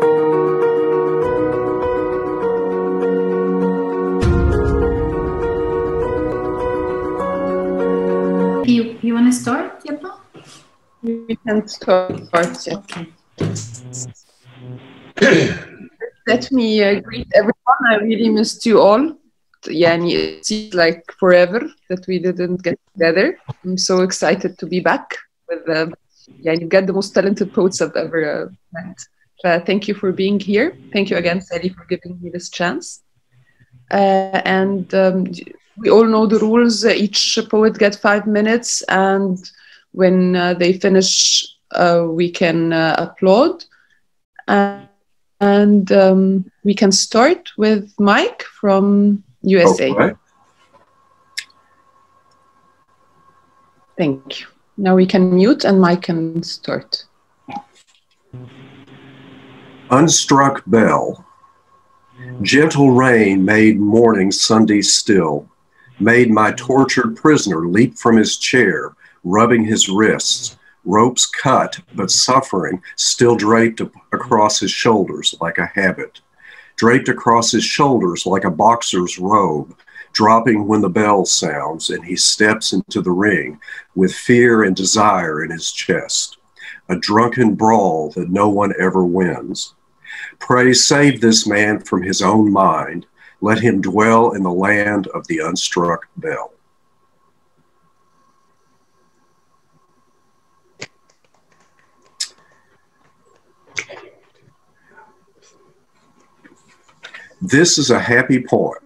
You want to start, Jeppe? We can start. Okay. Let me greet everyone. I really missed you all. Yani, it seems like forever that we didn't get together. I'm so excited to be back with you get the most talented poets I've ever met. Thank you for being here. Thank you again, Sally, for giving me this chance. And we all know the rules. Each poet gets 5 minutes, and when they finish, we can applaud. And we can start with Mike from USA. Okay. Thank you. Now we can mute and Mike can start. Unstruck bell. Gentle rain made morning Sunday still, made my tortured prisoner leap from his chair, rubbing his wrists, ropes cut but suffering still draped across his shoulders like a habit, draped across his shoulders like a boxer's robe, dropping when the bell sounds and he steps into the ring with fear and desire in his chest, a drunken brawl that no one ever wins. Pray save this man from his own mind. Let him dwell in the land of the unstruck bell. This is a happy poem.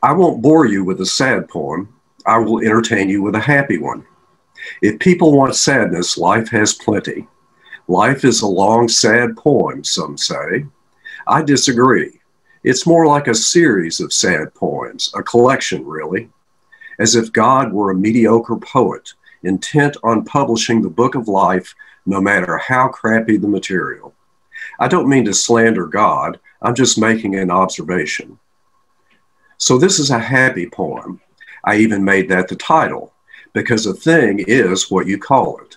I won't bore you with a sad poem. I will entertain you with a happy one. If people want sadness, life has plenty. Life is a long, sad poem, some say. I disagree. It's more like a series of sad poems, a collection, really, as if God were a mediocre poet, intent on publishing the book of life, no matter how crappy the material. I don't mean to slander God. I'm just making an observation. So this is a happy poem. I even made that the title, because a thing is what you call it.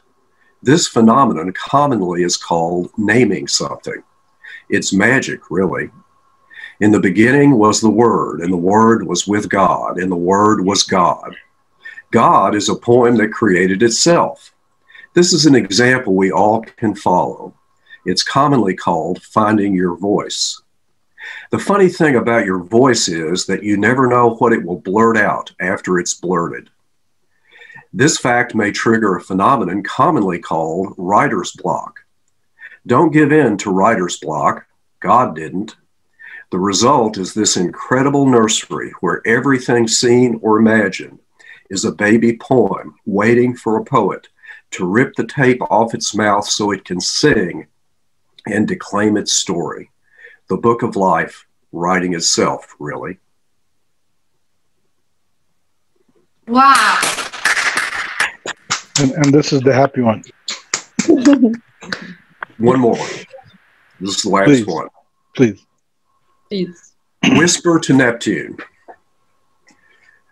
This phenomenon commonly is called naming something. It's magic, really. In the beginning was the Word, and the Word was with God, and the Word was God. God is a poem that created itself. This is an example we all can follow. It's commonly called finding your voice. The funny thing about your voice is that you never know what it will blurt out after it's blurted. This fact may trigger a phenomenon commonly called writer's block. Don't give in to writer's block. God didn't. The result is this incredible nursery where everything seen or imagined is a baby poem waiting for a poet to rip the tape off its mouth so it can sing and declaim its story. The book of life writing itself, really. Wow. And this is the happy one. One more. This is the last Please. one. Please. Please. Whisper to Neptune.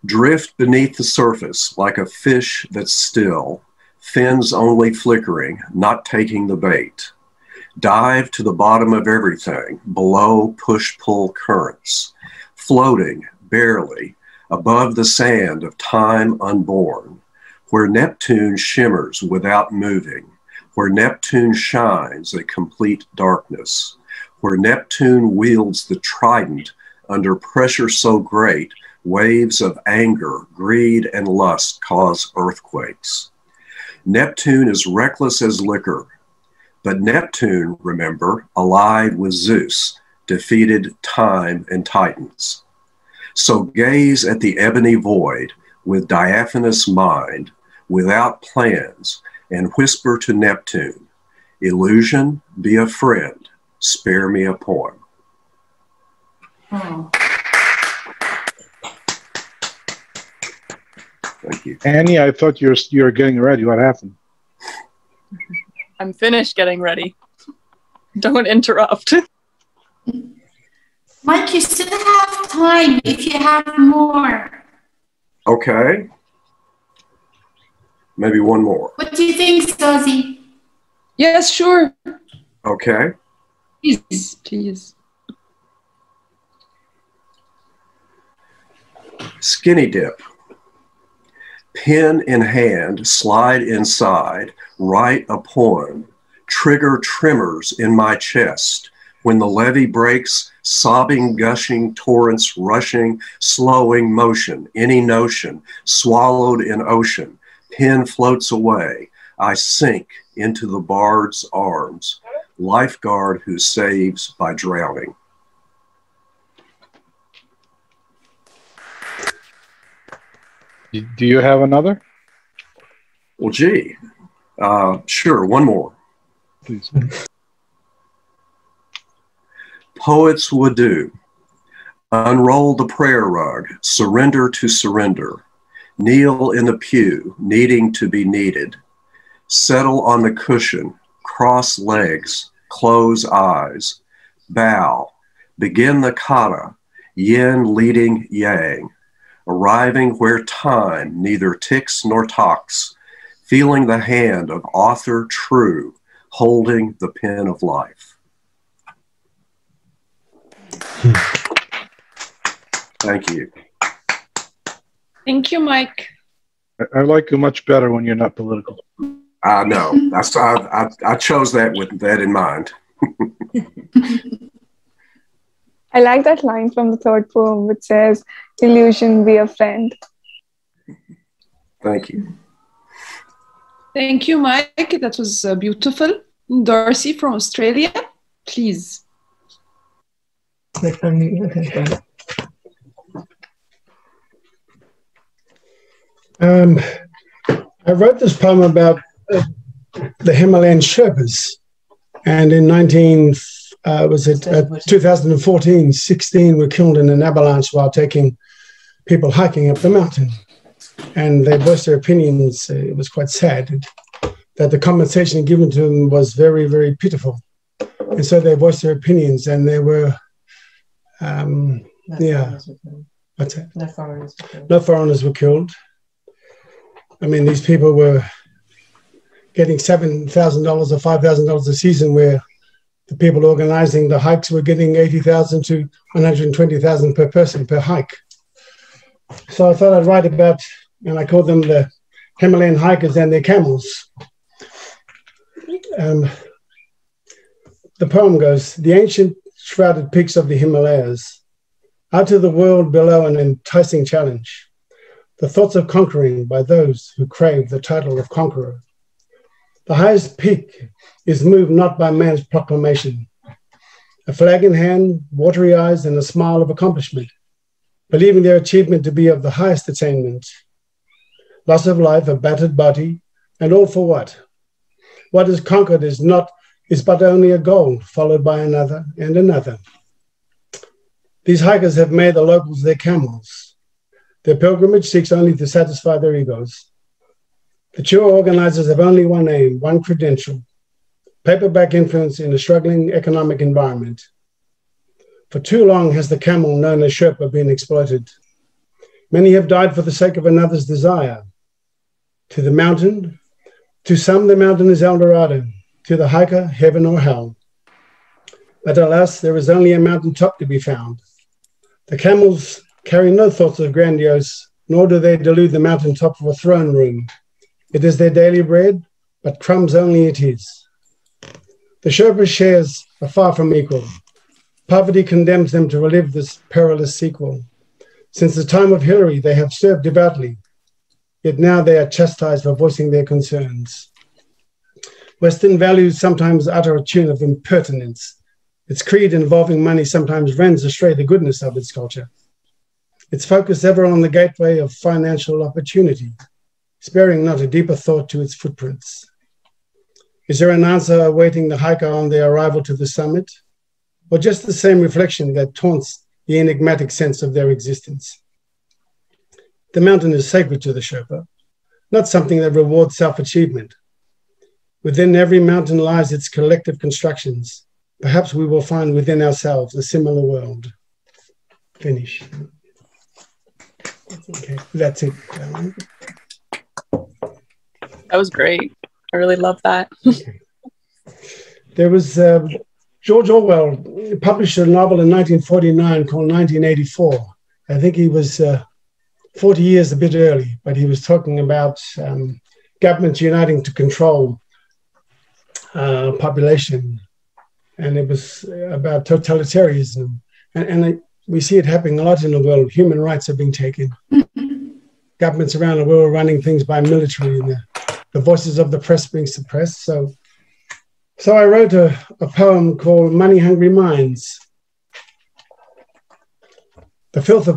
Drift beneath the surface like a fish that's still, fins only flickering, not taking the bait. Dive to the bottom of everything, below push-pull currents, floating, barely, above the sand of time unborn, where Neptune shimmers without moving, where Neptune shines a complete darkness, where Neptune wields the trident under pressure so great, waves of anger, greed, and lust cause earthquakes. Neptune is reckless as liquor, but Neptune, remember, allied with Zeus, defeated time and titans. So gaze at the ebony void with diaphanous mind, without plans, and whisper to Neptune, illusion, be a friend, spare me a poem. Oh. Thank you. Annie, I thought you're getting ready. What happened? I'm finished getting ready. Don't interrupt. Mike, you still have time if you have more. Okay. Maybe one more. What do you think, Stasi? Yes, sure. Okay. Please, please. Skinny dip. Pen in hand, slide inside, write a poem, trigger tremors in my chest. When the levee breaks, sobbing, gushing, torrents rushing, slowing motion, any notion, swallowed in ocean, pen floats away. I sink into the bard's arms, lifeguard who saves by drowning. Do you have another? Well, gee, sure, one more. Please. Poets would do. Unroll the prayer rug, surrender to surrender. Kneel in the pew, needing to be needed. Settle on the cushion, cross legs, close eyes. Bow, begin the kata, yin leading yang. Arriving where time neither ticks nor talks, feeling the hand of author true, holding the pen of life. Thank you. Thank you, Mike. I like you much better when you're not political. I know. I chose that with that in mind. I like that line from the third poem, which says, "Illusion, be a friend." Thank you. Thank you, Mike. That was beautiful. Darcy from Australia, please. I wrote this poem about the Himalayan Sherpas, and in 2014, 16 were killed in an avalanche while taking people hiking up the mountain, and they voiced their opinions. It was quite sad that the compensation given to them was very, very pitiful, and so they voiced their opinions, and they were, what's that? No foreigners were killed. I mean, these people were getting $7,000 or $5,000 a season, where the people organizing the hikes were getting $80,000 to $120,000 per person per hike. So I thought I'd write about, and I called them the Himalayan hikers and their camels. The poem goes, "The ancient shrouded peaks of the Himalayas, out to the world below an enticing challenge. The thoughts of conquering by those who crave the title of conqueror. The highest peak is moved not by man's proclamation. A flag in hand, watery eyes, and a smile of accomplishment, believing their achievement to be of the highest attainment. Loss of life, a battered body, and all for what? What is conquered is but only a goal, followed by another and another. These hikers have made the locals their camels. Their pilgrimage seeks only to satisfy their egos. The true organizers have only one aim, one credential, paperback influence in a struggling economic environment. For too long has the camel known as Sherpa been exploited. Many have died for the sake of another's desire. To the mountain, to some the mountain is El Dorado, to the hiker, heaven or hell. But alas, there is only a mountaintop to be found. The camels carry no thoughts of grandiose, nor do they delude the mountaintop for a throne room. It is their daily bread, but crumbs only it is. The Sherpa's shares are far from equal. Poverty condemns them to relive this perilous sequel. Since the time of Hillary, they have served devoutly, yet now they are chastised for voicing their concerns. Western values sometimes utter a tune of impertinence. Its creed involving money sometimes rends astray the goodness of its culture. Its focus ever on the gateway of financial opportunity, sparing not a deeper thought to its footprints. Is there an answer awaiting the hiker on their arrival to the summit, or just the same reflection that taunts the enigmatic sense of their existence? The mountain is sacred to the Sherpa, not something that rewards self-achievement. Within every mountain lies its collective constructions. Perhaps we will find within ourselves a similar world. Finish. Okay, that's it. That was great. I really love that. Okay. There was George Orwell published a novel in 1949 called 1984. I think he was 40 years a bit early, but he was talking about governments uniting to control population. And it was about totalitarianism. And we see it happening a lot in the world. Human rights are being taken. Governments around the world are running things by military, and the voices of the press being suppressed. So I wrote a poem called Money Hungry Minds. The filth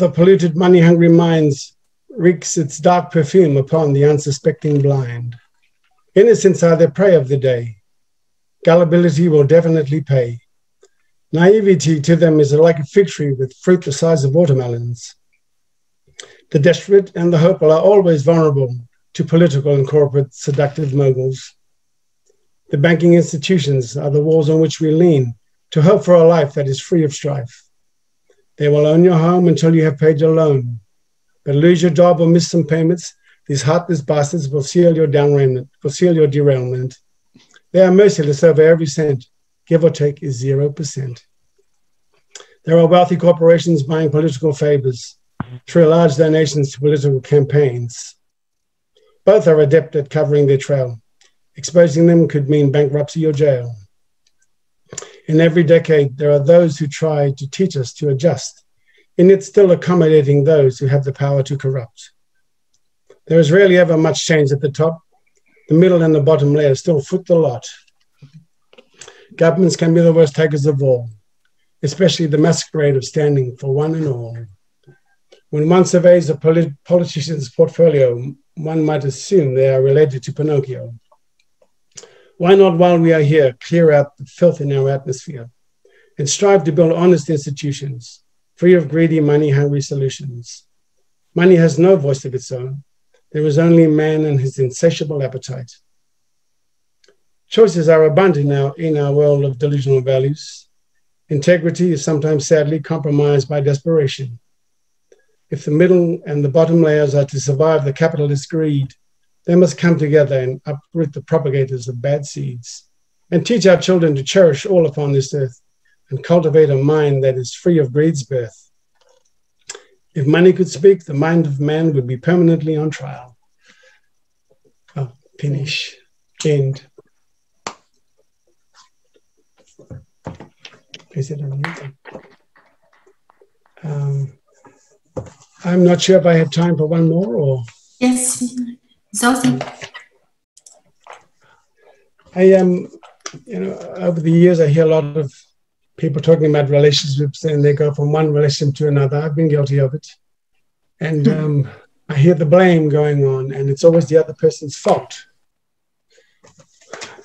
of polluted, money-hungry minds wreaks its dark perfume upon the unsuspecting blind. Innocents are the prey of the day. Gullibility will definitely pay. Naivety to them is like a fig tree with fruit the size of watermelons. The desperate and the hopeful are always vulnerable to political and corporate seductive moguls. The banking institutions are the walls on which we lean to hope for a life that is free of strife. They will own your home until you have paid your loan. But lose your job or miss some payments, these heartless bastards will seal your derailment. They are merciless over every cent. Give or take is 0%. There are wealthy corporations buying political favors through large donations to political campaigns. Both are adept at covering their trail. Exposing them could mean bankruptcy or jail. In every decade, there are those who try to teach us to adjust, in it still accommodating those who have the power to corrupt. There is rarely ever much change at the top. The middle and the bottom layers still foot the lot. Governments can be the worst takers of all, especially the masquerade of standing for one and all. When one surveys a politician's portfolio, one might assume they are related to Pinocchio. Why not, while we are here, clear out the filth in our atmosphere and strive to build honest institutions, free of greedy, money-hungry solutions? Money has no voice of its own. There is only man and his insatiable appetite. Choices are abundant now in our world of delusional values. Integrity is sometimes sadly compromised by desperation. If the middle and the bottom layers are to survive the capitalist greed, they must come together and uproot the propagators of bad seeds and teach our children to cherish all upon this earth and cultivate a mind that is free of greed's birth. If money could speak, the mind of man would be permanently on trial. Oh, finish. End. Is it on mute? I'm not sure if I have time for one more or... Yes, Zoe. Over the years, I hear a lot of people talking about relationships and they go from one relationship to another. I've been guilty of it. And I hear the blame going on and it's always the other person's fault.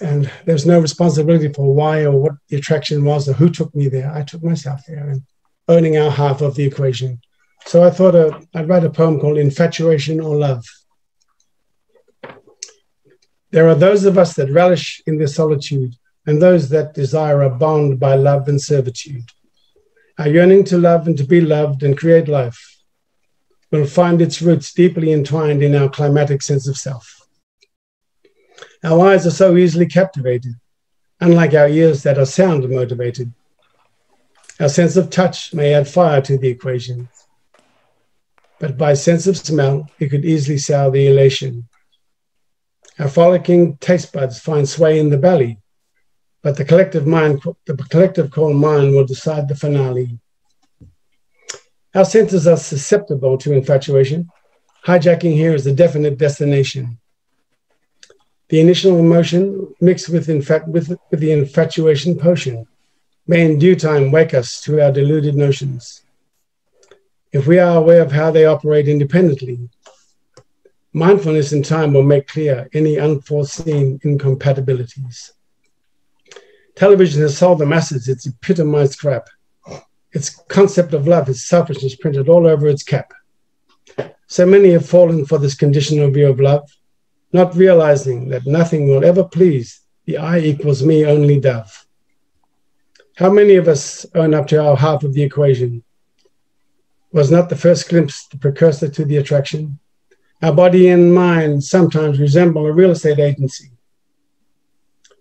And there's no responsibility for why or what the attraction was or who took me there. I took myself there and owning our half of the equation. So I thought I'd write a poem called Infatuation or Love. There are those of us that relish in their solitude and those that desire a bond by love and servitude. Our yearning to love and to be loved and create life will find its roots deeply entwined in our climatic sense of self. Our eyes are so easily captivated, unlike our ears that are sound motivated. Our sense of touch may add fire to the equation, but by sense of smell, it could easily sour the elation. Our frolicking taste buds find sway in the belly, but the collective called mind will decide the finale. Our senses are susceptible to infatuation. Hijacking here is a definite destination. The initial emotion mixed with the infatuation potion may in due time wake us to our deluded notions. If we are aware of how they operate independently, mindfulness in time will make clear any unforeseen incompatibilities. Television has sold the masses its epitomized crap. Its concept of love is selfishness printed all over its cap. So many have fallen for this conditional view of love, not realizing that nothing will ever please the I equals me only dove. How many of us own up to our half of the equation? Was not the first glimpse the precursor to the attraction? Our body and mind sometimes resemble a real estate agency.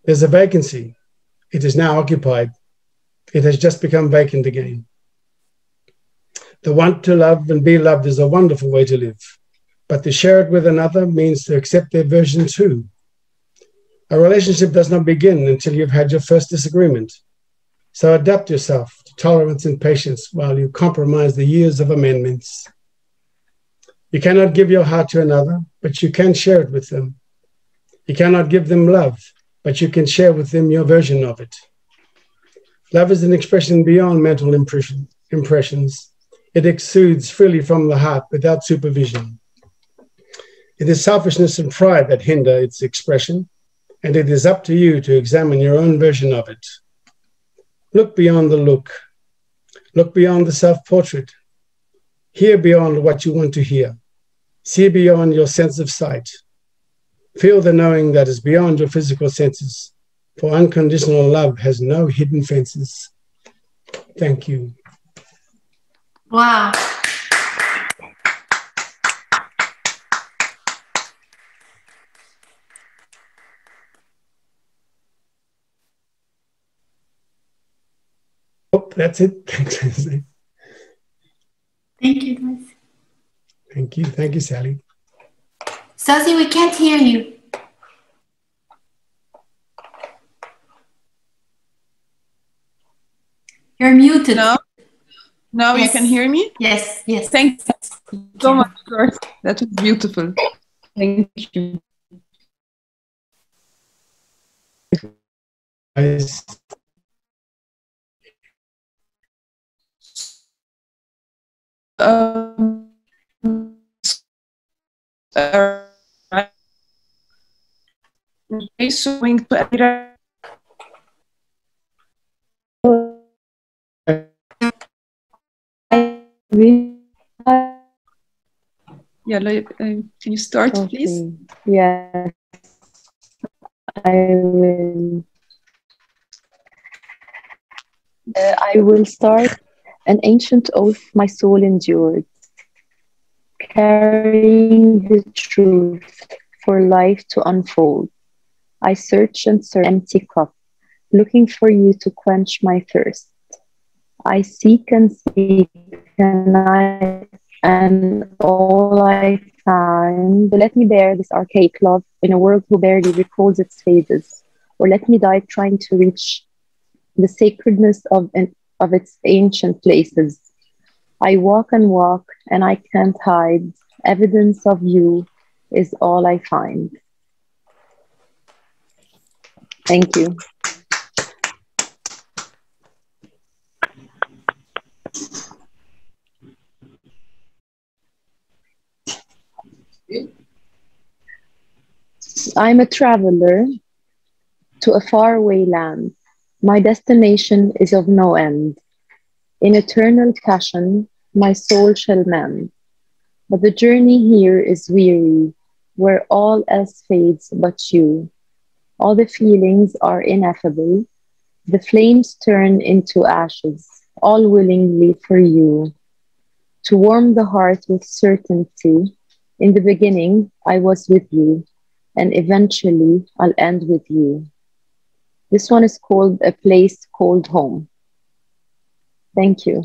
There's a vacancy. It is now occupied. It has just become vacant again. The want to love and be loved is a wonderful way to live, but to share it with another means to accept their version too. A relationship does not begin until you've had your first disagreement. So adapt yourself to tolerance and patience while you compromise the years of amendments. You cannot give your heart to another, but you can share it with them. You cannot give them love, but you can share with them your version of it. Love is an expression beyond mental impressions. It exudes freely from the heart without supervision. It is selfishness and pride that hinder its expression, and it is up to you to examine your own version of it. Look beyond the look. Look beyond the self-portrait. Hear beyond what you want to hear. See beyond your sense of sight. Feel the knowing that is beyond your physical senses, for unconditional love has no hidden fences. Thank you. Wow. Oh, that's it. Thanks, Leslie. Thank you, guys. Thank you. Thank you, Sally. Susie, we can't hear you. You're muted. Now Yes. you can hear me? Yes, yes. Thank you so much, George. That was beautiful. Thank you. Guys, Okay, so going to Amira. Yeah, can you start, please? Yes, I will. I will start. An ancient oath my soul endured, carrying the truth for life to unfold. I search and search empty cup, looking for you to quench my thirst. I seek and seek, and all I find. Let me bear this archaic love in a world who barely recalls its phases, or let me die trying to reach the sacredness of its ancient places. I walk and walk, and I can't hide. Evidence of you is all I find. Thank you. I'm a traveler to a faraway land. My destination is of no end. In eternal passion, my soul shall mend. But the journey here is weary, where all else fades but you. All the feelings are ineffable. The flames turn into ashes, all willingly for you. To warm the heart with certainty, in the beginning I was with you, and eventually I'll end with you. This one is called A Place Called Home. Thank you.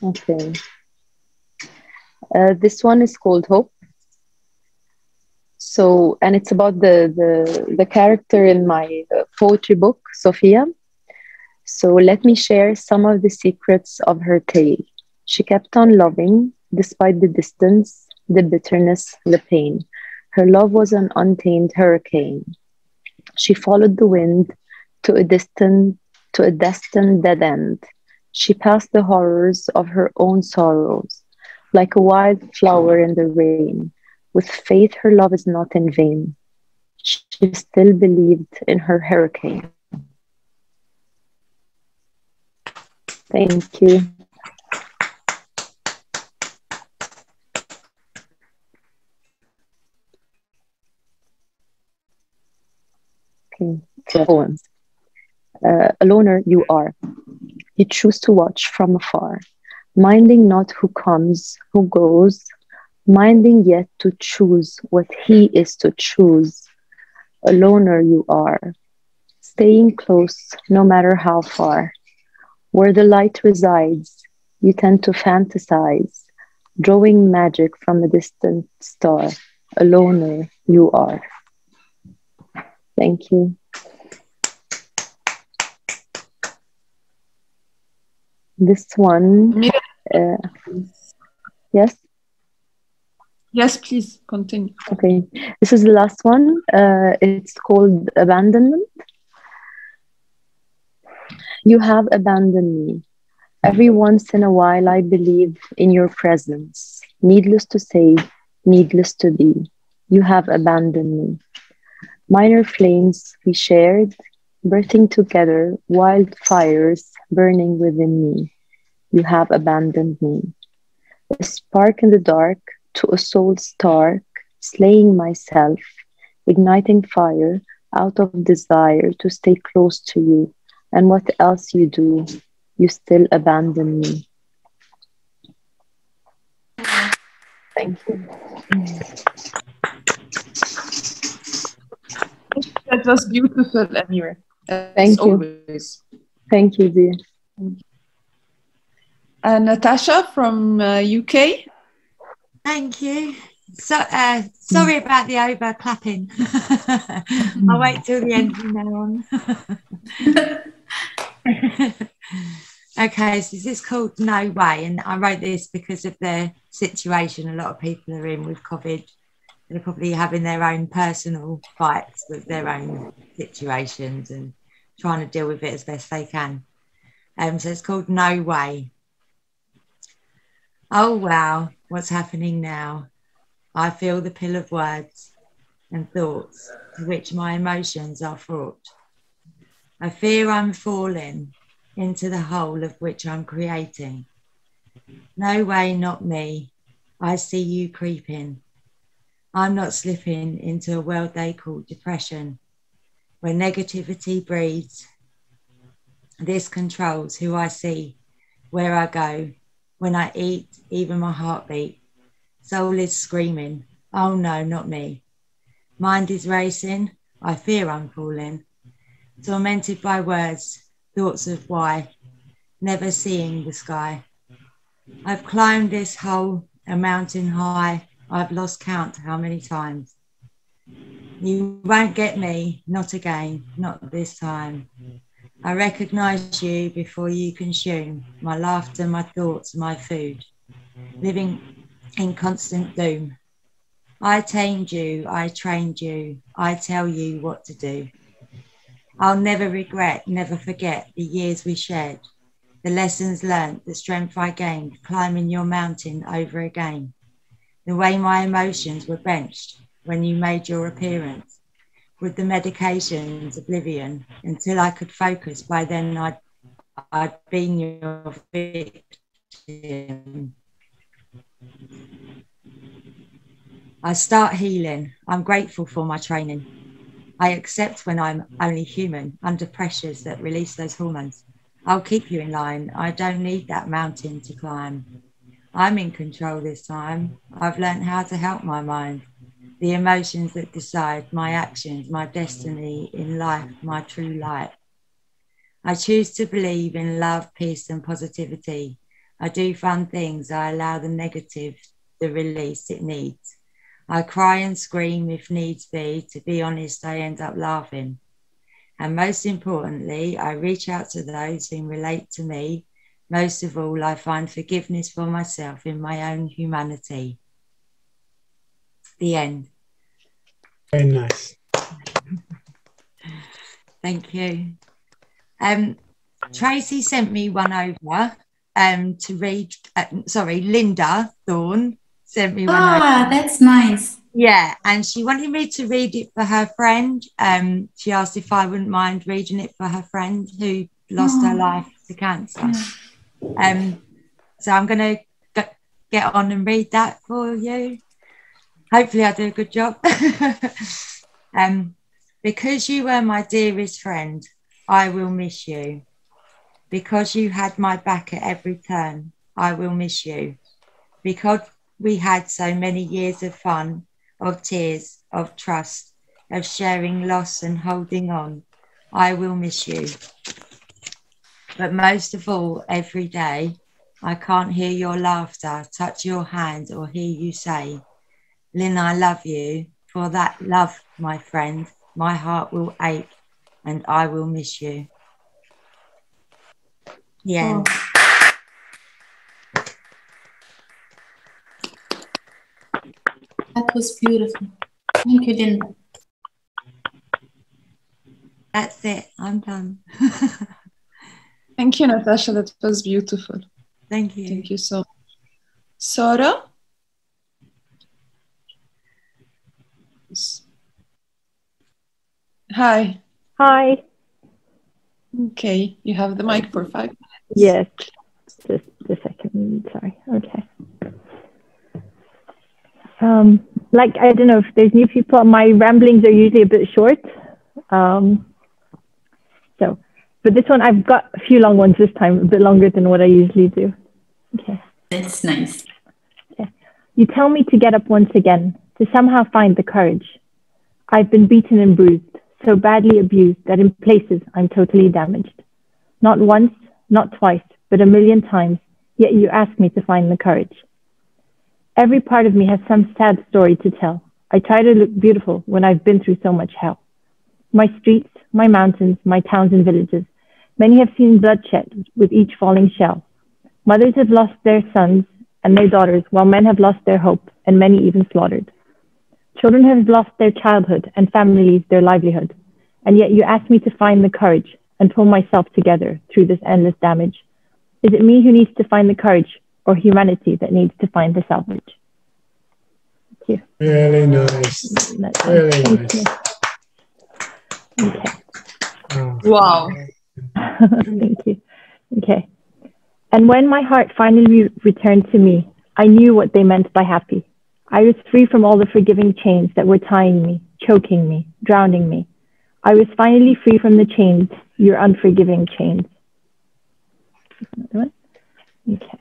Okay. This one is called Hope. So, and it's about the character in my poetry book, Sophia. So let me share some of the secrets of her tale. She kept on loving despite the distance, the bitterness, the pain. Her love was an untamed hurricane. She followed the wind to a destined dead end. She passed the horrors of her own sorrows, like a wild flower in the rain. With faith, her love is not in vain. She still believed in her hurricane. Thank you. Okay, poems. A loner you are. You choose to watch from afar, minding not who comes, who goes, minding yet to choose what he is to choose. A loner you are, staying close no matter how far. Where the light resides, you tend to fantasize, drawing magic from a distant star. A loner you are. Thank you. This one, yes? Yes, please continue. Okay, this is the last one. It's called Abandonment. You have abandoned me. Every once in a while, I believe in your presence. Needless to say, needless to be. You have abandoned me. Minor flames we shared, birthing together, wildfires burning within me. You have abandoned me. A spark in the dark to a soul stark, slaying myself, igniting fire out of desire to stay close to you. And what else you do, you still abandon me. Thank you. That was beautiful, Amir. Thank you. Always. Thank you, dear. Natasha from UK. Thank you. So sorry about the over clapping. I'll wait till the end from now on. Okay, so this is called No Way, and I wrote this because of the situation a lot of people are in with COVID. They're probably having their own personal fights with their own situations and trying to deal with it as best they can. So it's called No Way. Oh, wow, what's happening now? I feel the pill of words and thoughts to which my emotions are fraught. I fear I'm falling into the hole of which I'm creating. No way, not me. I see you creeping. I'm not slipping into a world they call depression, where negativity breeds. This controls who I see, where I go, when I eat, even my heartbeat. Soul is screaming, oh no, not me. Mind is racing, I fear I'm falling. Tormented by words, thoughts of why, never seeing the sky. I've climbed this hole, a mountain high. I've lost count how many times. You won't get me, not again, not this time. I recognise you before you consume my laughter, my thoughts, my food. Living in constant doom. I tamed you, I trained you, I tell you what to do. I'll never regret, never forget the years we shared, the lessons learnt, the strength I gained, climbing your mountain over again. The way my emotions were benched when you made your appearance, with the medications oblivion, until I could focus. By then I'd been your victim. I start healing. I'm grateful for my training. I accept when I'm only human, under pressures that release those hormones. I'll keep you in line. I don't need that mountain to climb. I'm in control this time. I've learned how to help my mind. The emotions that decide my actions, my destiny in life, my true light. I choose to believe in love, peace and positivity. I do fun things. I allow the negative the release it needs. I cry and scream if needs be. To be honest, I end up laughing. And most importantly, I reach out to those who relate to me. Most of all, I find forgiveness for myself in my own humanity. The end. Very nice. Thank you. Tracy sent me one over to read. Linda Thorne sent me one over. Ah, that's nice. Yeah, and she wanted me to read it for her friend. She asked if I wouldn't mind reading it for her friend who lost her life to cancer. So I'm going to get on and read that for you. Hopefully I do a good job. Because you were my dearest friend, I will miss you. Because you had my back at every turn, I will miss you. We had so many years of fun, of tears, of trust, of sharing loss and holding on. I will miss you. But most of all, every day, I can't hear your laughter, touch your hand, or hear you say, Lynn, I love you. For that love, my friend, my heart will ache and I will miss you. Yeah. Oh. That was beautiful. Thank you, Linda. That's it. I'm done. Thank you, Natasha. That was beautiful. Thank you. Thank you so much. Sarah? Hi. Hi. Okay, you have the mic for 5 minutes. Yes. Just a second. Sorry. Okay. Like, I don't know if there's new people. My ramblings are usually a bit short. But this one, I've got a few long ones this time, a bit longer than what I usually do. Okay. That's nice. Okay. You tell me to get up once again, to somehow find the courage. I've been beaten and bruised, so badly abused that in places I'm totally damaged. Not once, not twice, but a million times, yet you ask me to find the courage. Every part of me has some sad story to tell. I try to look beautiful when I've been through so much hell. My streets, my mountains, my towns and villages, many have seen bloodshed with each falling shell. Mothers have lost their sons and their daughters, while men have lost their hope, and many even slaughtered. Children have lost their childhood and families their livelihood. And yet you ask me to find the courage and pull myself together through this endless damage. Is it me who needs to find the courage, or humanity that needs to find the salvage? Thank you. Really nice. Really nice. Okay. Oh. Wow. Thank you. Okay. And when my heart finally returned to me, I knew what they meant by happy. I was free from all the forgiving chains that were tying me, choking me, drowning me. I was finally free from the chains, your unforgiving chains. Another one? Okay.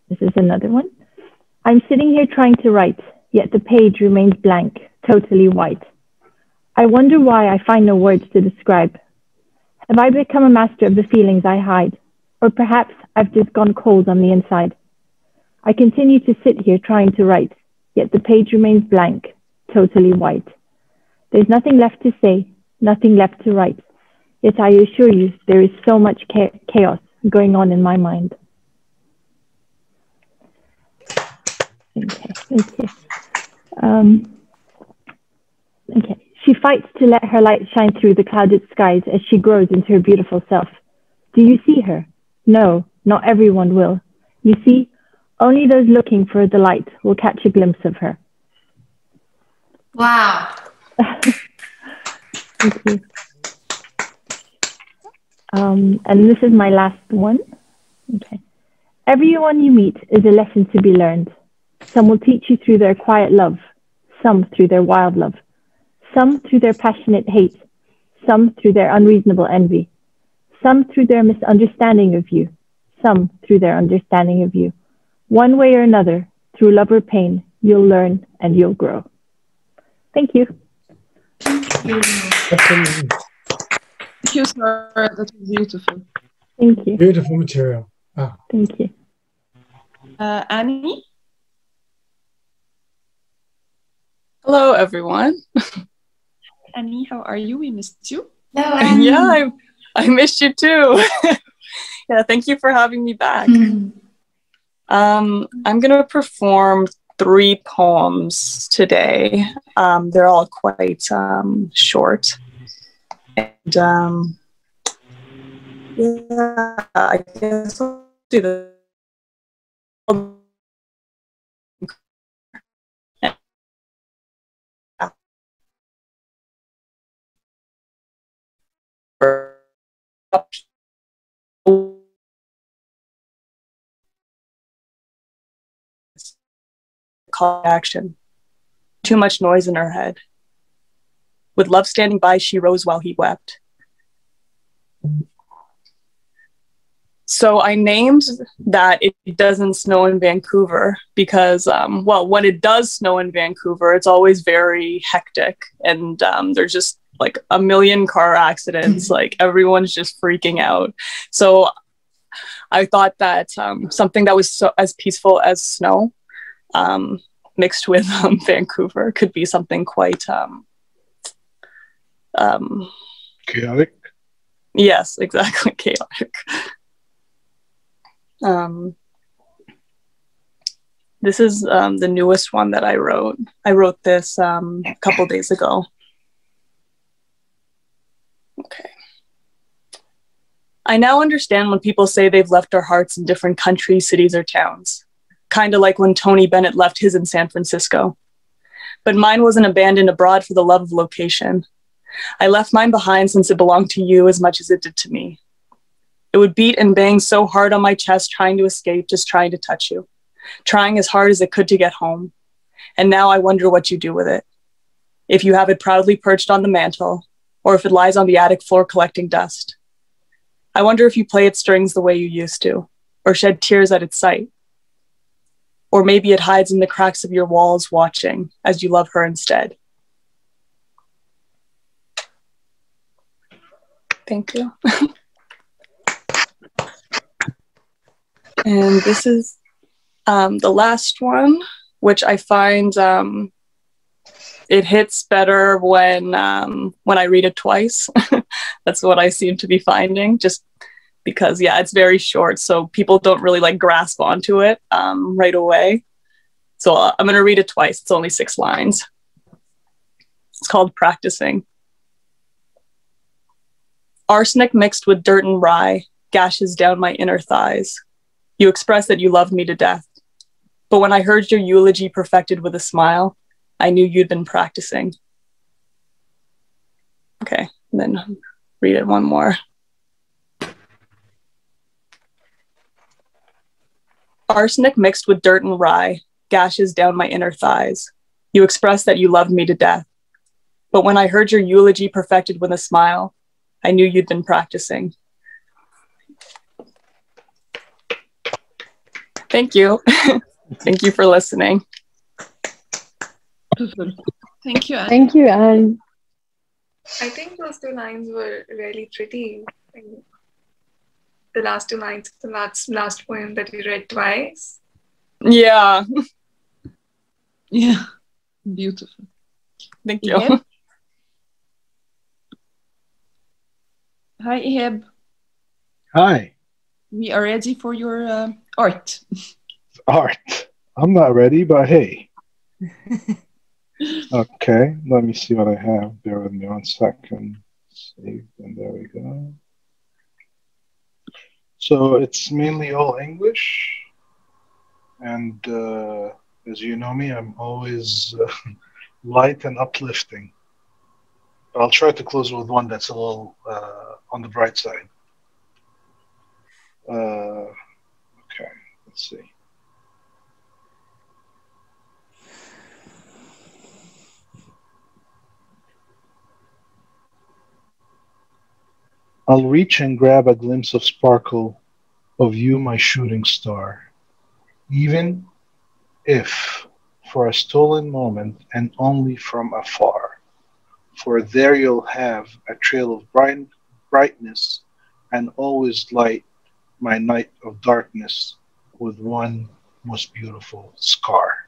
This is another one. I'm sitting here trying to write, yet the page remains blank, totally white. I wonder why I find no words to describe. Have I become a master of the feelings I hide? Or perhaps I've just gone cold on the inside. I continue to sit here trying to write, yet the page remains blank, totally white. There's nothing left to say, nothing left to write. Yet I assure you, there is so much chaos going on in my mind. Okay, thank you. Okay. She fights to let her light shine through the clouded skies as she grows into her beautiful self. Do you see her? No, not everyone will. You see, only those looking for the light will catch a glimpse of her. Wow. Thank you. And this is my last one. Okay. Everyone you meet is a lesson to be learned. Some will teach you through their quiet love, some through their wild love, some through their passionate hate, some through their unreasonable envy, some through their misunderstanding of you, some through their understanding of you. One way or another, through love or pain, you'll learn and you'll grow. Thank you. Absolutely. Thank you, Sarah. That was beautiful. Thank you. Beautiful material. Wow. Thank you. Annie? Hello, everyone. Annie, how are you? We missed you. Hello, Annie. Yeah, I missed you too. Yeah, thank you for having me back. I'm going to perform 3 poems today. They're all quite short. And yeah, I guess I'll do the call to action. Too much noise in her head. With love standing by, she rose while he wept. So I named that It Doesn't Snow in Vancouver because, well, when it does snow in Vancouver, it's always very hectic, and there's just like a million car accidents. Like everyone's just freaking out. So I thought that something that was so as peaceful as snow, mixed with Vancouver, could be something quite chaotic. Yes, exactly, chaotic. This is the newest one that I wrote. I wrote this a couple days ago. Okay. I now understand when people say they've left their hearts in different countries, cities, or towns. Kind of like when Tony Bennett left his in San Francisco. But mine wasn't abandoned abroad for the love of location. I left mine behind since it belonged to you as much as it did to me. It would beat and bang so hard on my chest trying to escape, just trying to touch you. Trying as hard as it could to get home. And now I wonder what you do with it. If you have it proudly perched on the mantle, or if it lies on the attic floor collecting dust. I wonder if you play its strings the way you used to, or shed tears at its sight. Or maybe it hides in the cracks of your walls watching as you love her instead. Thank you. And this is the last one, which I find it hits better when I read it twice. That's what I seem to be finding, just because, yeah, it's very short, so people don't really like grasp onto it right away. So I'm going to read it twice. It's only 6 lines. It's called Practicing. Arsenic mixed with dirt and rye gashes down my inner thighs. You express that you loved me to death. But when I heard your eulogy perfected with a smile, I knew you'd been practicing. Okay, and then read it one more. Arsenic mixed with dirt and rye gashes down my inner thighs. You express that you loved me to death. But when I heard your eulogy perfected with a smile, I knew you'd been practicing. Thank you. Thank you for listening. Thank you, Anne. Thank you, Anne. I think those 2 lines were really pretty. The last 2 lines, the last poem that you read twice. Yeah. Yeah, beautiful. Thank you. Ihab? Hi, Ihab. Hi. We are ready for your art. Art. I'm not ready, but hey. Okay, let me see what I have. Bear with me 1 second. Save, and there we go. So it's mainly all English. And as you know me, I'm always light and uplifting. But I'll try to close with one that's a little on the bright side. Okay, let's see. I'll reach and grab a glimpse of sparkle of you, my shooting star, even if for a stolen moment and only from afar. For there you'll have a trail of brightness and always light my night of darkness with one most beautiful scar.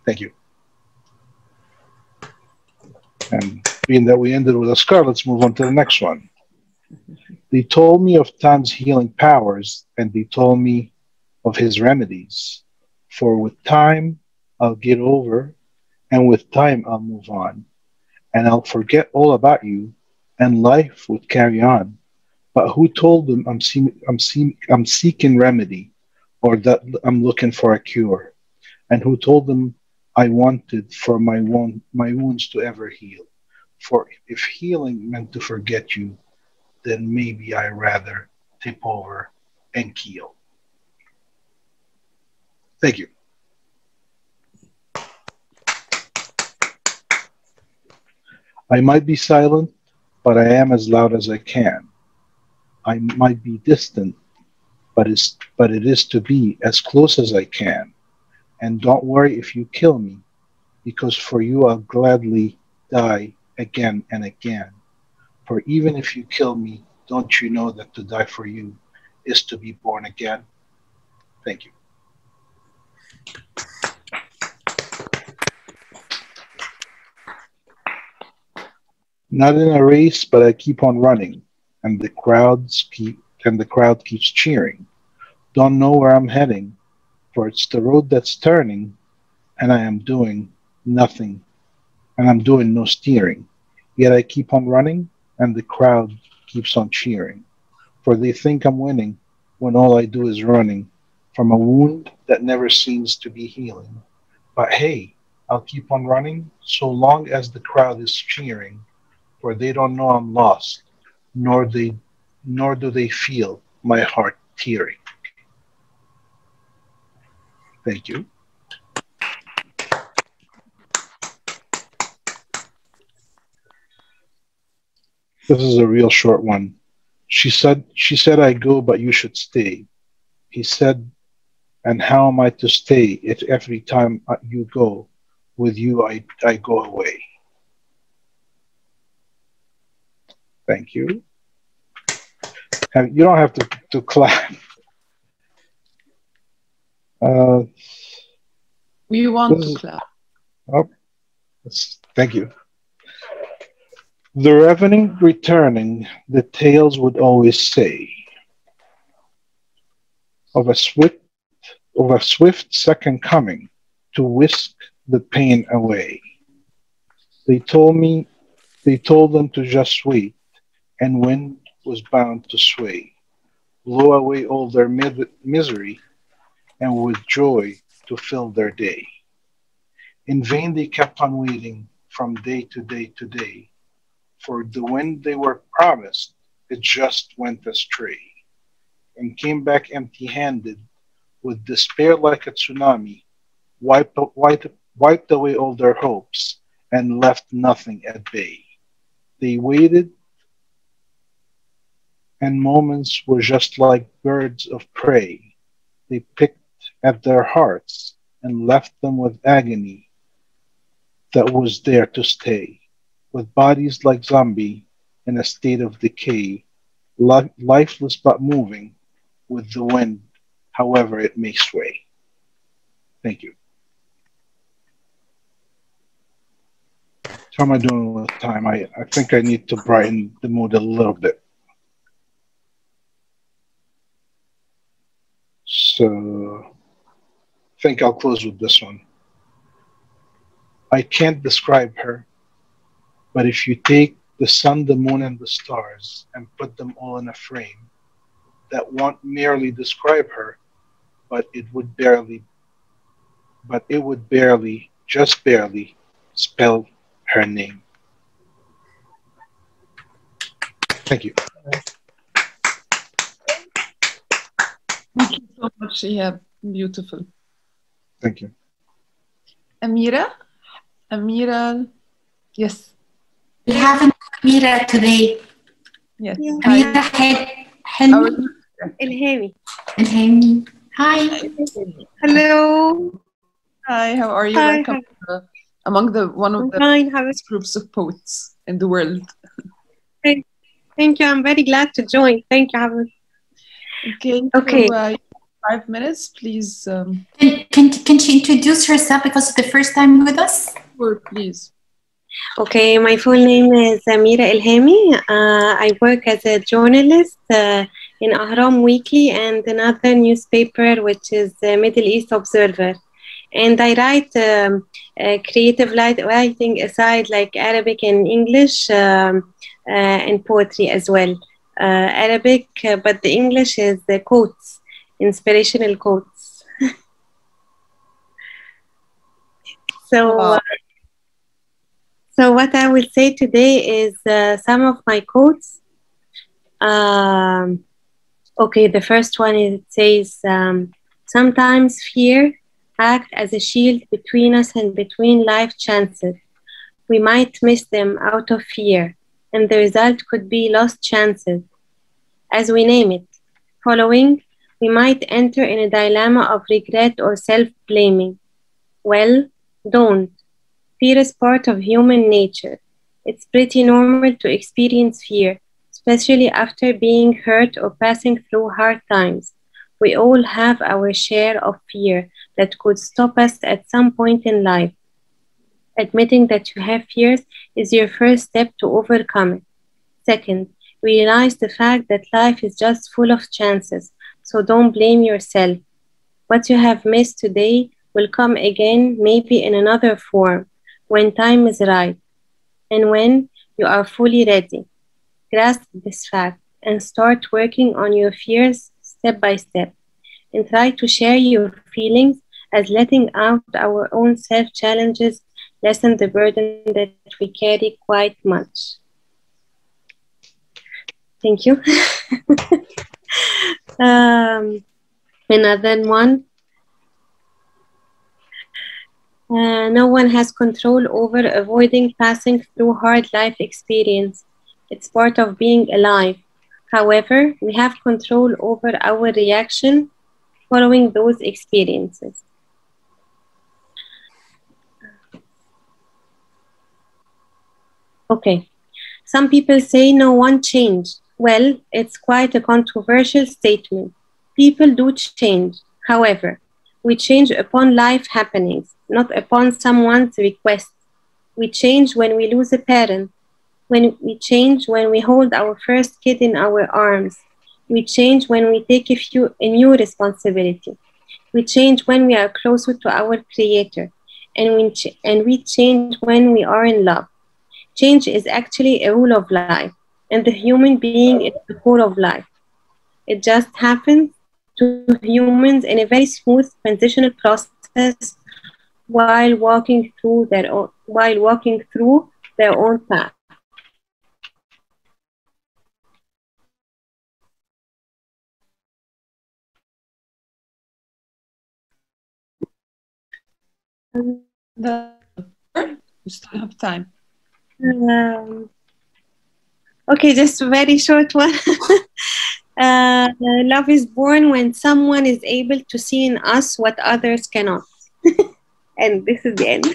Thank you. And being that we ended with a scar, let's move on to the next one. They told me of time's healing powers, and they told me of his remedies. For with time, I'll get over, and with time, I'll move on. And I'll forget all about you, and life would carry on. But who told them I'm seeking remedy, or that I'm looking for a cure? And who told them I wanted for my wounds to ever heal? For if healing meant to forget you, then maybe I rather tip over and keel. Thank you. I might be silent, but I am as loud as I can. I might be distant, but it is to be as close as I can. And don't worry if you kill me, because for you I'll gladly die again and again. For even if you kill me, don't you know that to die for you is to be born again? Thank you. Not in a race, but I keep on running, and the crowd keeps cheering. Don't know where I'm heading, for it's the road that's turning, and I am doing nothing, and I'm doing no steering. Yet I keep on running, and the crowd keeps on cheering, for they think I'm winning when all I do is running from a wound that never seems to be healing. But hey, I'll keep on running so long as the crowd is cheering, for they don't know I'm lost, nor do they feel my heart tearing. Thank you. This is a real short one. She said I go, but you should stay. He said, and how am I to stay if every time you go, with you I go away? Thank you. You don't have to clap. We want to clap. Oh, thank you. The revening returning, the tales would always say of a swift second coming to whisk the pain away. They told them to just wait, and wind was bound to sway, blow away all their misery, and with joy to fill their day. In vain they kept on waiting from day to day to day, for the wind they were promised, it just went astray, and came back empty-handed, with despair like a tsunami, wiped away all their hopes, and left nothing at bay. They waited, and moments were just like birds of prey. They picked at their hearts and left them with agony that was there to stay, with bodies like zombie in a state of decay, lifeless but moving with the wind, however it may sway. Thank you. How am I doing with time? I think I need to brighten the mood a little bit. So I think I'll close with this one. I can't describe her, but if you take the sun, the moon, and the stars and put them all in a frame, that won't merely describe her, but it would barely, just barely, spell her name. Thank you. Thank you so much. Yeah, beautiful. Thank you. Amira, yes. we haven't Amira today. Yes. Amira Ilhami. Ilhami. Hi. Hello. Hi, how are you? Hi, Welcome among one of the fine. groups of poets in the world. Thank you. I'm very glad to join. Thank you. Okay. So, 5 minutes, please. Can she introduce herself because it's the first time with us? Sure, please. Okay, my full name is Amira Ilhami. I work as a journalist in Ahram Weekly and another newspaper, which is Middle East Observer. And I write creative writing aside, like Arabic and English, and poetry as well. Arabic, but the English is the quotes, inspirational quotes. So what I will say today is some of my quotes. Okay, the first one is, it says, sometimes fear acts as a shield between us and between life chances. We might miss them out of fear, and the result could be lost chances. as we name it. Following, we might enter in a dilemma of regret or self-blaming. Well, don't. Fear is part of human nature. It's pretty normal to experience fear, especially after being hurt or passing through hard times. We all have our share of fear that could stop us at some point in life. Admitting that you have fears is your first step to overcome it. Second, realize the fact that life is just full of chances, so don't blame yourself. What you have missed today will come again, maybe in another form, when time is right, and when you are fully ready. Grasp this fact and start working on your fears step by step, and try to share your feelings, as letting out our own self-challenges lessen the burden that we carry quite much. Thank you. Another one. No one has control over avoiding passing through hard life experience. It's part of being alive. However, we have control over our reaction following those experiences. Okay. Some people say no one changed. Well, it's quite a controversial statement. People do change. However, we change upon life happenings, not upon someone's request. We change when we lose a parent. We change when we hold our first kid in our arms. We change when we take a new responsibility. We change when we are closer to our Creator. And we change when we are in love. Change is actually a rule of life, and the human being is the core of life. It just happens to humans in a very smooth transitional process while walking through their own path. We still have time. Okay, just a very short one. Love is born when someone is able to see in us what others cannot. And this is the end.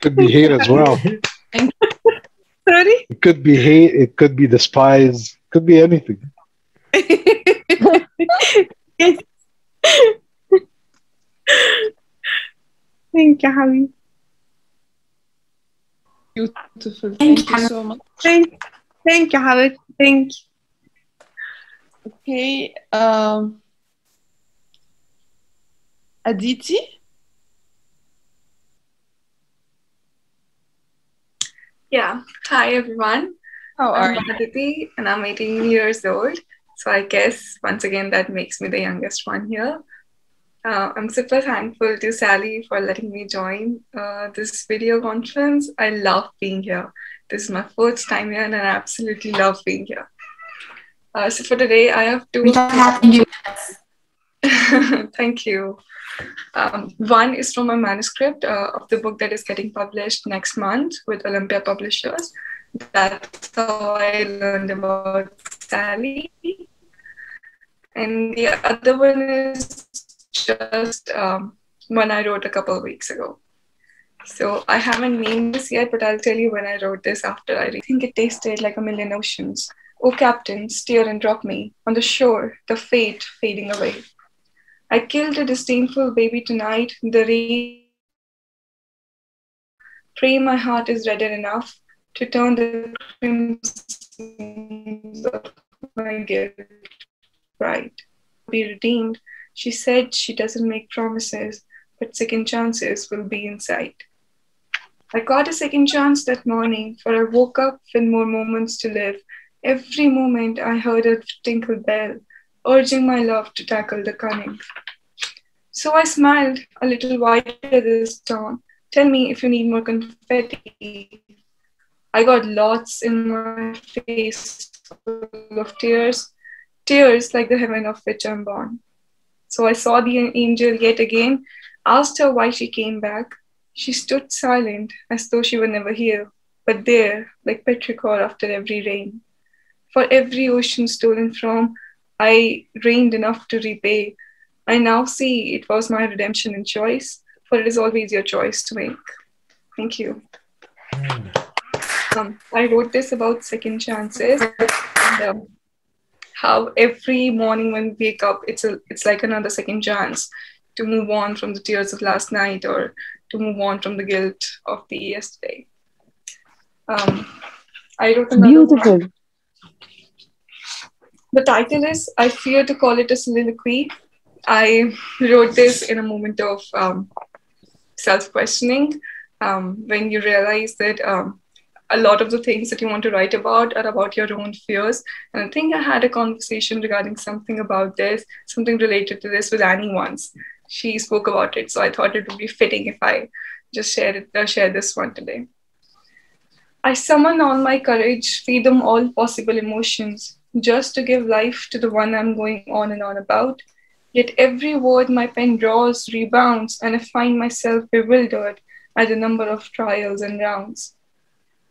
Could be hate as well. Sorry? It could be hate, it could be despise, could be anything. Yes. Thank you, Habib. Beautiful. Thank you so much. Thank you, Habib. Thank you. Okay. Aditi? Yeah. Hi, everyone. How are you? I'm Aditi, and I'm 18 years old. So I guess, once again, that makes me the youngest one here. I'm super thankful to Sally for letting me join this video conference. I love being here. This is my first time here, and I absolutely love being here. So for today, I have two. Thank you. One is from a manuscript of the book that is getting published next month with Olympia Publishers. That's how I learned about Sally. And the other one is just one I wrote a couple of weeks ago. So I haven't named this yet, but I'll tell you when I wrote this after I think it tasted like a million oceans. Oh, Captain, steer and drop me on the shore, the fate fading away. I killed a disdainful baby tonight, the rain. Pray my heart is redder enough to turn the crimson of my guilt bright. Be redeemed. She said she doesn't make promises, but second chances will be in sight. I got a second chance that morning, for I woke up with more moments to live. Every moment I heard a tinkle bell, urging my love to tackle the cunning. So I smiled a little wider this dawn. Tell me if you need more confetti. I got lots in my face full of tears, tears like the heaven of which I'm born. So I saw the angel yet again, asked her why she came back. She stood silent, as though she were never here, but there, like petrichor after every rain. For every ocean stolen from, I reigned enough to repay. I now see it was my redemption and choice, for it is always your choice to make. Thank you. I wrote this about second chances and how every morning when we wake up, it's like another second chance to move on from the tears of last night or to move on from the guilt of the yesterday. I wrote another Beautiful. one. The title is I Fear to Call It a Soliloquy. I wrote this in a moment of self-questioning when you realize that a lot of the things that you want to write about are about your own fears. And I think I had a conversation regarding something about this, something related to this with Annie once. She spoke about it, so I thought it would be fitting if I just share this one today. I summon all my courage, feed them all possible emotions, just to give life to the one I'm going on and on about. Yet every word my pen draws rebounds, and I find myself bewildered by the number of trials and rounds.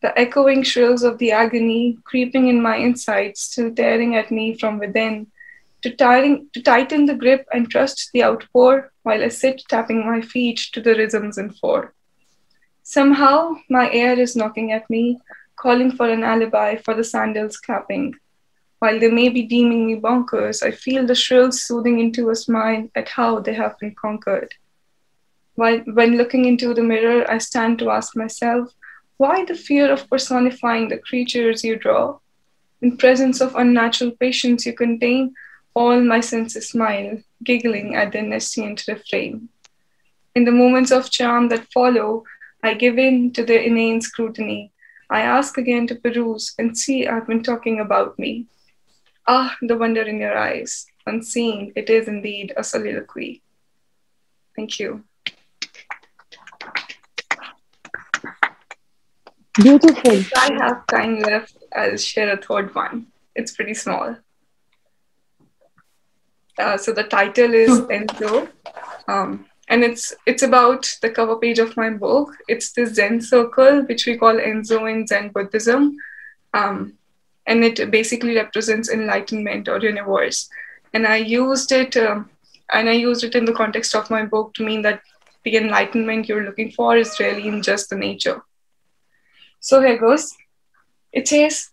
The echoing shrills of the agony creeping in my insides, still tearing at me from within, to tighten the grip and trust the outpour while I sit tapping my feet to the rhythms in four. Somehow, my air is knocking at me, calling for an alibi for the sandals clapping. While they may be deeming me bonkers, I feel the shrills soothing into a smile at how they have been conquered. When looking into the mirror, I stand to ask myself, why the fear of personifying the creatures you draw? In presence of unnatural patience you contain, all my senses smile, giggling at the nescient refrain. In the moments of charm that follow, I give in to their inane scrutiny. I ask again to peruse and see I've been talking about me. Ah, the wonder in your eyes. Unseen, it is indeed a soliloquy. Thank you. Beautiful. If I have time left, I'll share a third one. It's pretty small. So the title is Enzo. And it's about the cover page of my book. It's the Zen circle, which we call Enzo in Zen Buddhism. And it basically represents enlightenment or universe. And I used it in the context of my book to mean that the enlightenment you're looking for is really in just the nature. So here goes. It says,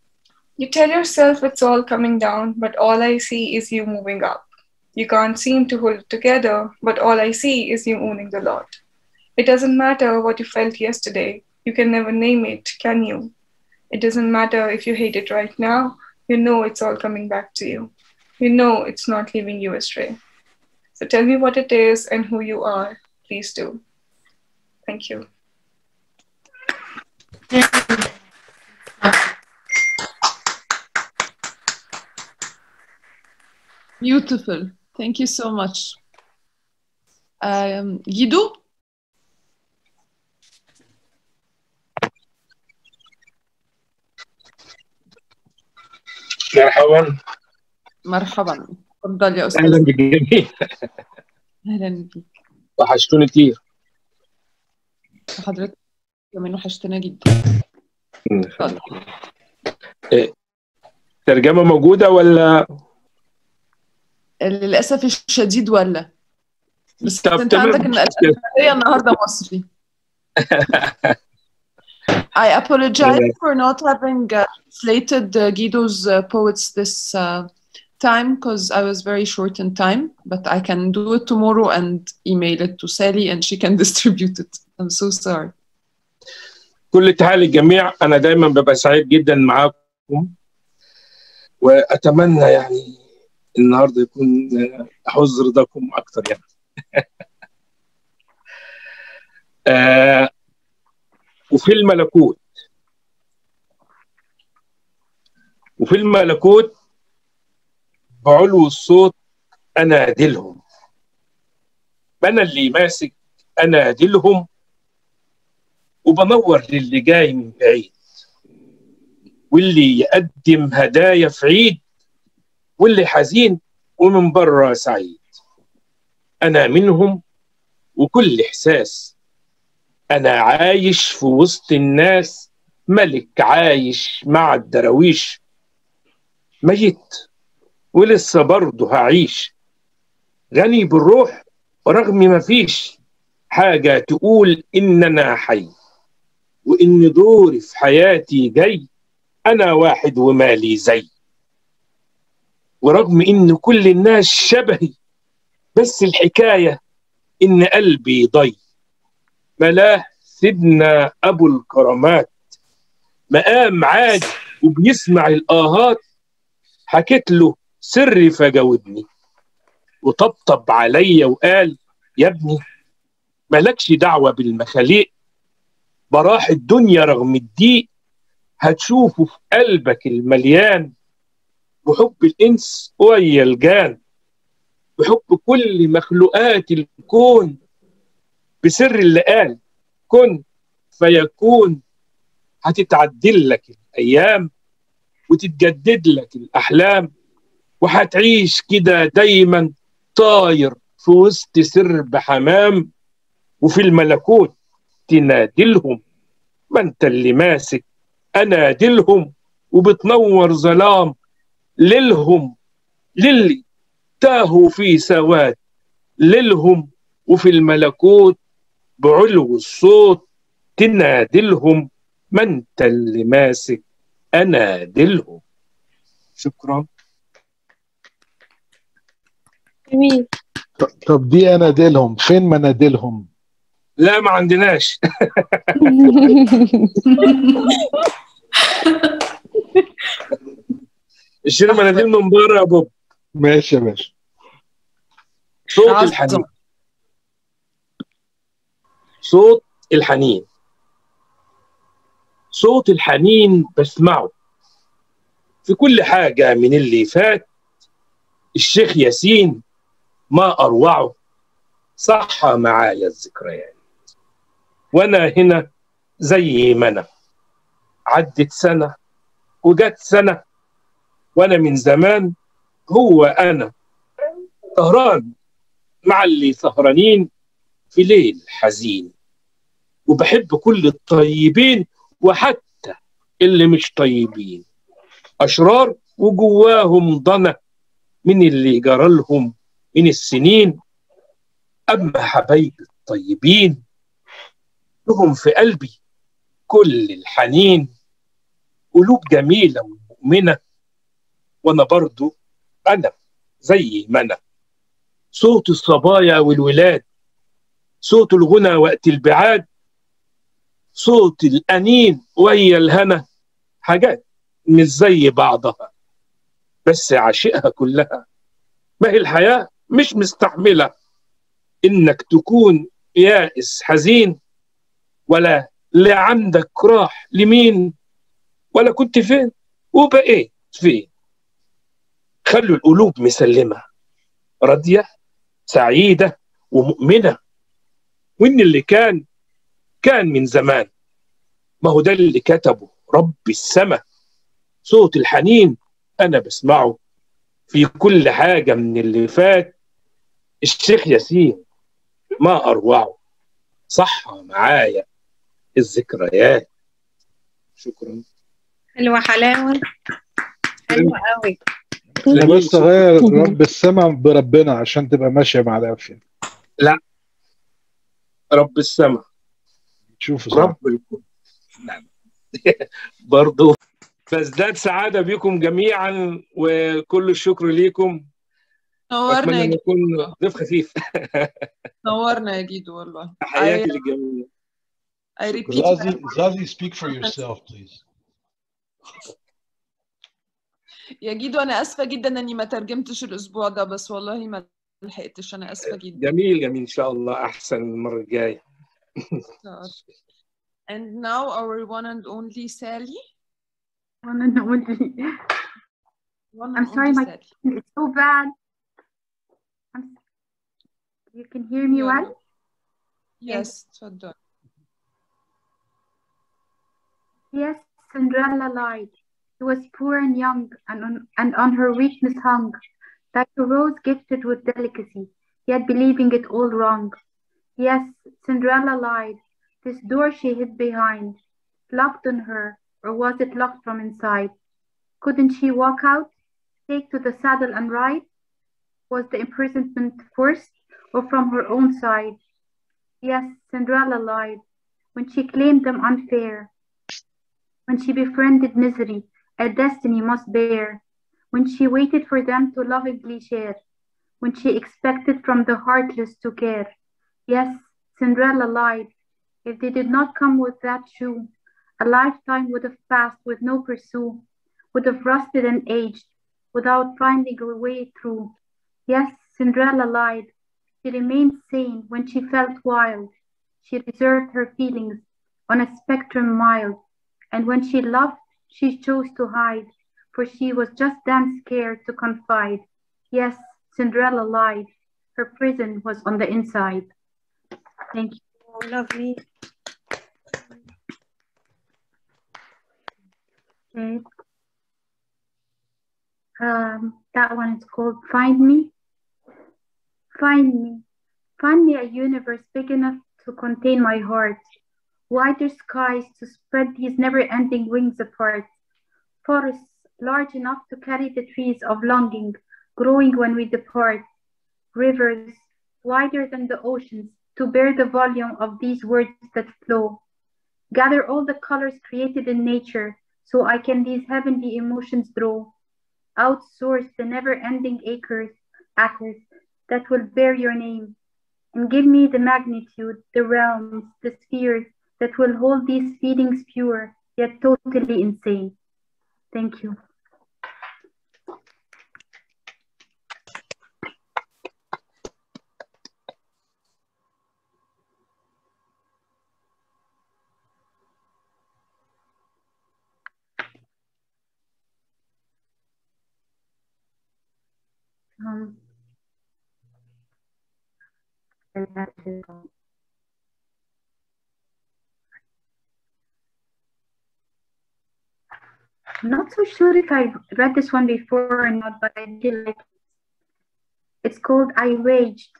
you tell yourself it's all coming down, but all I see is you moving up. You can't seem to hold it together, but all I see is you owning the lot. It doesn't matter what you felt yesterday. You can never name it, can you? It doesn't matter if you hate it right now. You know it's all coming back to you. You know it's not leaving you astray. So tell me what it is and who you are. Please do. Thank you. Beautiful. Thank you so much. Guido? مرحبا. مرحبا. تفضل يا أستاذ. أهلا بالجميع. أهلا بك. وحشتوني كتير. حضرتك كمان وحشتنا جدا. ترجمة موجودة ولا؟ للأسف الشديد ولا؟ بس أنت تمام. عندك الأسئلة النهاردة مصري. I apologize for not having translated Guido's poets this time because I was very short in time, but I can do it tomorrow and email it to Sally and she can distribute it. I'm so sorry. كل تحية للجميع. أنا دايما ببقى سعيد جدا معاكم وأتمنى يعني النهارده يكون أحوز رضاكم أكتر يعني. وفي الملكوت بعلو الصوت أنادلهم. أنا اللي ماسك أنادلهم وبنور للي جاي من بعيد واللي يقدم هدايا في عيد واللي حزين ومن بره سعيد. أنا منهم وكل إحساس. أنا عايش في وسط الناس، ملك عايش مع الدراويش. ميت ولسه برضه هعيش، غني بالروح ورغم ما فيش حاجة تقول إن أنا حي، وإن دوري في حياتي جاي، أنا واحد ومالي زي. ورغم إن كل الناس شبهي، بس الحكاية إن قلبي ضي. ملاه سيدنا أبو الكرامات مقام عادي وبيسمع الآهات، حكيت له سري فجاوبني وطبطب عليا وقال يا ابني مالكش دعوة بالمخاليق، براح الدنيا رغم الضيق هتشوفه في قلبك المليان بحب الإنس ويا الجان، بحب كل مخلوقات الكون، بسر اللي قال كن فيكون. هتتعدل لك الأيام وتتجدد لك الأحلام، وهتعيش كده دايما طاير في وسط سرب حمام، وفي الملكوت تنادلهم ما انت اللي ماسك أنادلهم، وبتنور ظلام ليلهم للي تاهوا في سواد ليلهم، وفي الملكوت بعلو الصوت تنادلهم ما انت اللي ماسك أنادلهم. شكرا. جميل. طب دي اناديلهم فين مناديلهم؟ لا ما عندناش. اشتري مناديل من بره يا بوب. ماشي يا باشا. صوت الحنين. صوت الحنين. صوت الحنين بسمعه في كل حاجة من اللي فات. الشيخ ياسين ما أروعه، صحى معايا الذكريات. وأنا هنا زي ما أنا، عدت سنة وجت سنة، وأنا من زمان هو أنا سهران مع اللي سهرانين في ليل حزين، وبحب كل الطيبين وحتى اللي مش طيبين، أشرار وجواهم ضنا من اللي جرالهم من السنين. أما حبايبي الطيبين لهم في قلبي كل الحنين، قلوب جميلة ومؤمنة، وأنا برضو أنا زي ما أنا. صوت الصبايا والولاد، صوت الغنى وقت البعاد، صوت الأنين ويا الهنا، حاجات مش زي بعضها بس عاشقها كلها. ما هي الحياة مش مستحملة إنك تكون يائس حزين، ولا لا عندك راح لمين، ولا كنت فين وبقيت فين. خلوا القلوب مسلمة راضية سعيدة ومؤمنة، وإن اللي كان من زمان، ما هو ده اللي كتبه رب السماء. صوت الحنين أنا بسمعه في كل حاجة من اللي فات. الشيخ ياسين ما أروعه، صحى معايا الذكريات. شكرا. حلوة حلاوة، حلوة قوي. انا بس اغير رب السماء بربنا عشان تبقى ماشيه مع القافيه. لا، رب السماء شوفوا رب الكون. برضو بزداد سعادة بكم جميعا، وكل الشكر ليكم. نورنا يا أتمنى أن يكون ضيف خفيف. نورنا يا جيدو والله. تحياتي للجميع. I repeat. Zazi, speak for yourself, please. يا جيدو أنا آسفة جدا إني ما ترجمتش الأسبوع ده، بس والله ما لحقتش، أنا آسفة جدا. جميل جميل، إن شاء الله أحسن المرة الجاية. And now our one and only Sally. One and only. I'm sorry, my connection is so bad. You can hear me well? Yes, تفضل. Yes, Cinderella lied. She was poor and young, and on her weakness hung, like a rose gifted with delicacy, yet believing it all wrong. Yes, Cinderella lied. This door she hid behind, locked on her, or was it locked from inside? Couldn't she walk out? take to the saddle and ride? Was the imprisonment forced or from her own side? Yes, Cinderella lied when she claimed them unfair, when she befriended misery, a destiny must bear, when she waited for them to lovingly share, when she expected from the heartless to care. Yes, Cinderella lied. If they did not come with that shoe, a lifetime would have passed with no pursuit, would have rusted and aged, without finding a way through. Yes, Cinderella lied. She remained sane when she felt wild. She reserved her feelings on a spectrum mild, and when she loved, she chose to hide, for she was just damn scared to confide. Yes, Cinderella lied. Her prison was on the inside. Thank you. Oh, lovely. Okay. That one is called Find Me. Find me. Find me a universe big enough to contain my heart. Wider skies to spread these never-ending wings apart. Forests large enough to carry the trees of longing, growing when we depart. Rivers wider than the oceans to bear the volume of these words that flow. Gather all the colors created in nature so I can these heavenly emotions draw. Outsource the never-ending acres that will bear your name, and give me the magnitude, the realms, the spheres that will hold these feelings pure, yet totally insane. Thank you. I'm not so sure if I read this one before or not, but I did like it. It's called I Raged.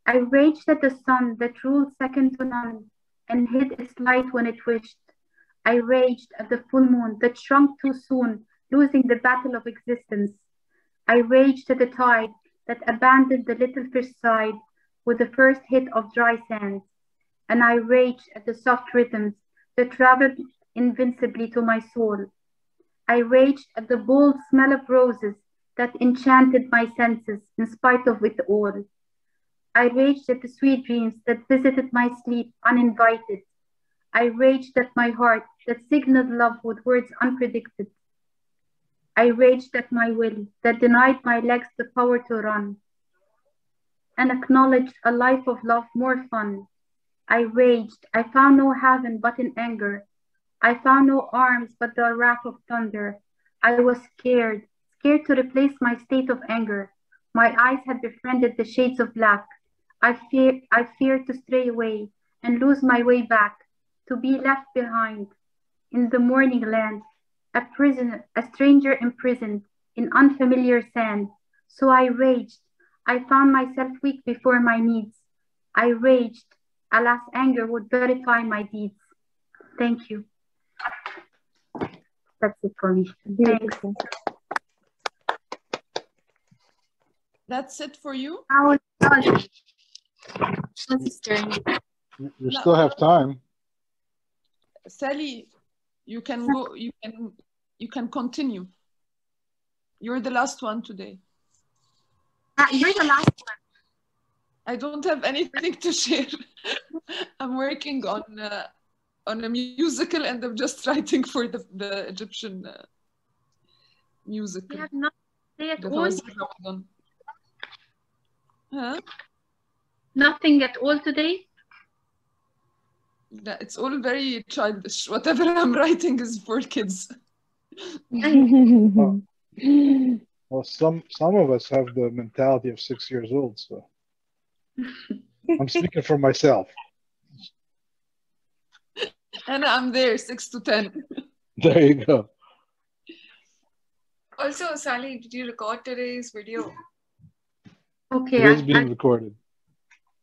I raged at the sun that ruled second to none and hid its light when it wished. I raged at the full moon that shrunk too soon, losing the battle of existence. I raged at the tide that abandoned the little fish side with the first hit of dry sand. And I raged at the soft rhythms that traveled invincibly to my soul. I raged at the bold smell of roses that enchanted my senses in spite of it all. I raged at the sweet dreams that visited my sleep uninvited. I raged at my heart that signaled love with words unpredicted. I raged at my will that denied my legs the power to run and acknowledged a life of love more fun. I raged, I found no heaven but in anger. I found no arms but the wrath of thunder. I was scared to replace my state of anger. My eyes had befriended the shades of black. I feared to stray away and lose my way back, to be left behind in the morning land, a stranger imprisoned in unfamiliar sand. So I raged. I found myself weak before my needs. I raged. Alas, anger would verify my deeds. Thank you. That's it for me. Thanks. That's it for you? You still have time. Sally, you can go. You can continue. You're the last one today. You're the last one. I don't have anything to share. I'm working on a musical, and I'm just writing for the Egyptian musical. You have not say at all. Huh? Nothing at all today? Yeah, it's all very childish. Whatever I'm writing is for kids. Well, some of us have the mentality of 6 years old, so I'm speaking for myself. And I'm there, 6 to 10. There you go. Also, Sally, did you record today's video? Okay. It is being recorded.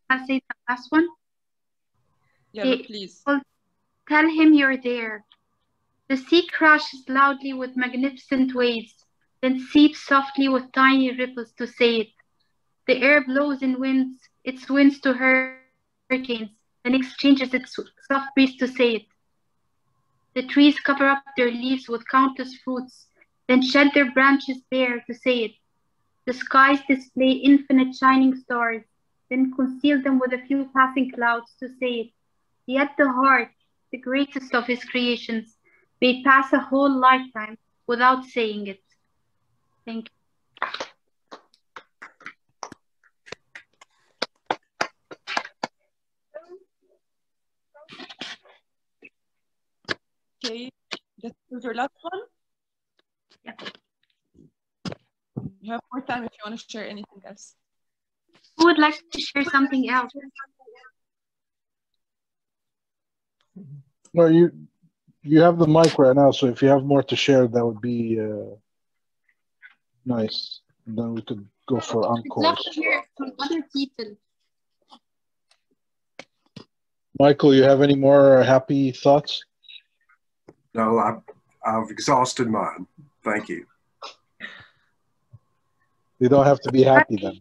I'll say the last one. Yeah, please. Tell him you're there. The sea crashes loudly with magnificent waves. then seeps softly with tiny ripples to say it. The air blows in winds, its winds to hurricanes, then exchanges its soft breeze to say it. The trees cover up their leaves with countless fruits, then shed their branches bare to say it. The skies display infinite shining stars, then conceal them with a few passing clouds to say it. Yet the heart, the greatest of his creations, may pass a whole lifetime without saying it. Thank you. Okay, this was your last one? Yeah. You have more time if you want to share anything else. Who would like to share something else? No, you have the mic right now, so if you have more to share, that would be nice. And then we could go for I'd love encores. to hear it from other people. Michael, you have any more happy thoughts? No, I've exhausted mine. Thank you. You don't have to be happy then.